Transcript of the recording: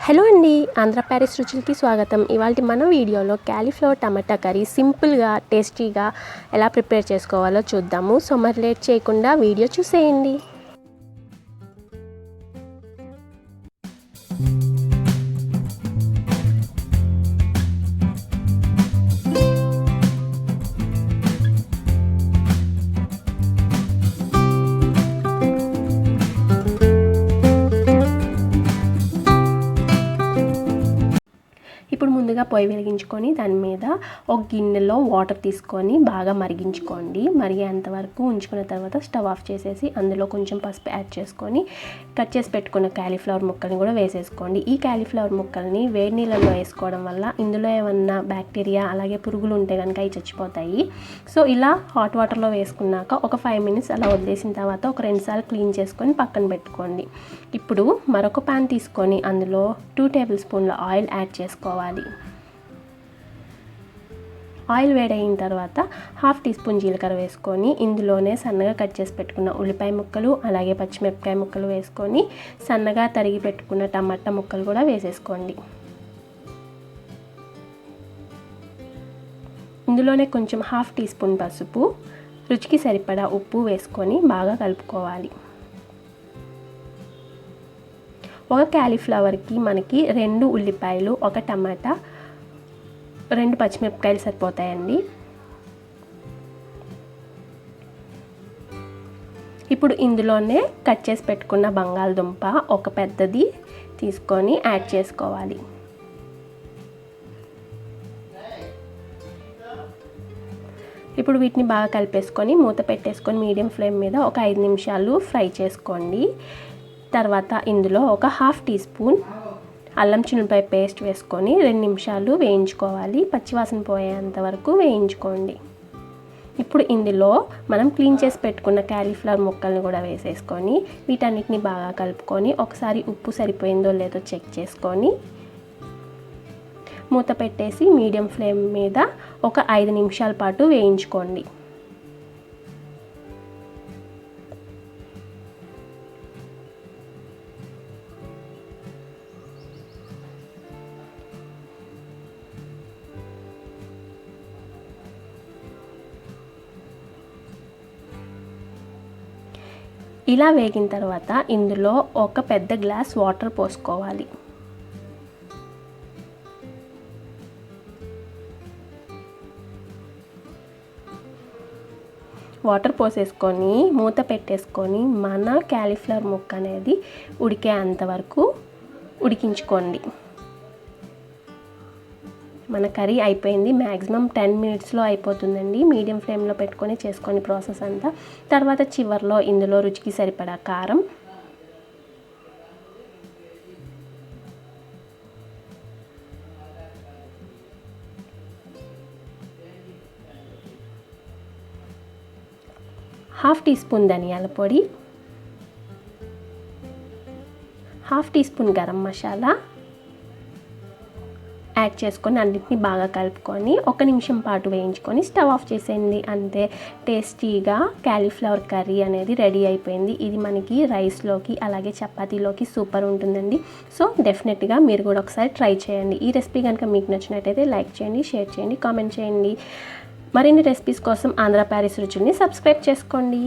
Hello అండి, Andhra Paris రుచులకి స్వాగతం. ఇవాళ మన వీడియోలో క్యాలీఫ్లవర్ టమాటా కర్రీ సింపుల్గా టేస్టీగా ఎలా ప్రిపేర్ చేసుకోవాలో చూద్దాము. సో మరి లేట్ చేయకుండా వీడియో చూసేయండి. ఇప్పుడు ముందుగా పొయ్యి వెలిగించుకొని దాని మీద ఒక గిన్నెలో వాటర్ తీసుకొని బాగా మరిగించుకోండి. మరిగేంత వరకు ఉంచుకున్న తర్వాత స్టవ్ ఆఫ్ చేసేసి అందులో కొంచెం పసుపు యాడ్ చేసుకొని కట్ చేసి పెట్టుకున్న క్యాలీఫ్లవర్ ముక్కల్ని కూడా వేసేసుకోండి. ఈ క్యాలీఫ్లవర్ ముక్కల్ని వేడి నీళ్ళలో వేసుకోవడం వల్ల ఇందులో ఏమన్నా బ్యాక్టీరియా అలాగే పురుగులు ఉంటే కనుక అవి చచ్చిపోతాయి. సో ఇలా హాట్ వాటర్లో వేసుకున్నాక ఒక 5 మినిట్స్ అలా వదిలేసిన తర్వాత ఒక 2 సార్లు క్లీన్ చేసుకొని పక్కన పెట్టుకోండి. ఇప్పుడు మరొక ప్యాన్ తీసుకొని అందులో 2 టేబుల్ స్పూన్ల ఆయిల్ యాడ్ చేసుకోవాలి. ఆయిల్ వేడైన తర్వాత 1/2 టీ స్పూన్ జీలకర్ర వేసుకొని ఇందులోనే సన్నగా కట్ చేసి పెట్టుకున్న ఉల్లిపాయ ముక్కలు అలాగే పచ్చిమిరపకాయ ముక్కలు వేసుకొని సన్నగా తరిగి పెట్టుకున్న టమాటా ముక్కలు కూడా వేసేసుకోండి. ఇందులోనే కొంచెం 1/2 టీ స్పూన్ పసుపు, రుచికి సరిపడా ఉప్పు వేసుకొని బాగా కలుపుకోవాలి. ఒక క్యాలీఫ్లవర్కి మనకి 2 ఉల్లిపాయలు, 1 టమాటా, 2 పచ్చిమిరపకాయలు సరిపోతాయండి. ఇప్పుడు ఇందులోనే కట్ చేసి పెట్టుకున్న బంగాళదుంప ఒక పెద్దది తీసుకొని యాడ్ చేసుకోవాలి. ఇప్పుడు వీటిని బాగా కలిపేసుకొని మూత పెట్టేసుకొని మీడియం ఫ్లేమ్ మీద ఒక 5 నిమిషాలు ఫ్రై చేసుకోండి. తర్వాత ఇందులో ఒక 1/2 టీ స్పూన్ అల్లం చిన్నులపాయ పేస్ట్ వేసుకొని 2 నిమిషాలు వేయించుకోవాలి. పచ్చివాసన పోయేంత వరకు వేయించుకోండి. ఇప్పుడు ఇందులో మనం క్లీన్ చేసి పెట్టుకున్న క్యాలీఫ్లవర్ ముక్కల్ని కూడా వేసేసుకొని వీటన్నిటిని బాగా కలుపుకొని ఒకసారి ఉప్పు సరిపోయిందో లేదో చెక్ చేసుకొని మూత పెట్టేసి మీడియం ఫ్లేమ్ మీద ఒక 5 నిమిషాల పాటు వేయించుకోండి. ఇలా వేగిన తర్వాత ఇందులో ఒక పెద్ద గ్లాస్ వాటర్ పోసుకోవాలి. వాటర్ పోసేసుకొని మూత పెట్టేసుకొని మన క్యాలీఫ్లవర్ ముక్క అనేది ఉడికేంత వరకు ఉడికించుకోండి. మన కర్రీ అయిపోయింది. మ్యాక్సిమం 10 మినిట్స్లో అయిపోతుందండి. మీడియం ఫ్లేమ్లో పెట్టుకొని చేసుకొని ప్రాసెస్ అంతా. తర్వాత చివర్లో ఇందులో రుచికి సరిపడా కారం, హాఫ్ టీ స్పూన్ ధనియాల పొడి, 1/2 tea spoon garam masala add చేసుకొని అన్నిటిని బాగా కలుపుకొని 1 నిమిషం పాటు వేయించుకొని స్టవ్ ఆఫ్ చేసేయండి. అంతే, టేస్టీగా క్యాలీఫ్లవర్ కర్రీ అనేది రెడీ అయిపోయింది. ఇది మనకి రైస్లోకి అలాగే చపాతీలోకి సూపర్ ఉంటుందండి. సో డెఫినెట్గా మీరు కూడా ఒకసారి ట్రై చేయండి. ఈ రెసిపీ కనుక మీకు నచ్చినట్టయితే లైక్ చేయండి, షేర్ చేయండి, కామెంట్ చేయండి. మరిన్ని రెసిపీస్ కోసం ఆంధ్ర ప్యారిస్ రుచుల్ని సబ్స్క్రైబ్ చేసుకోండి.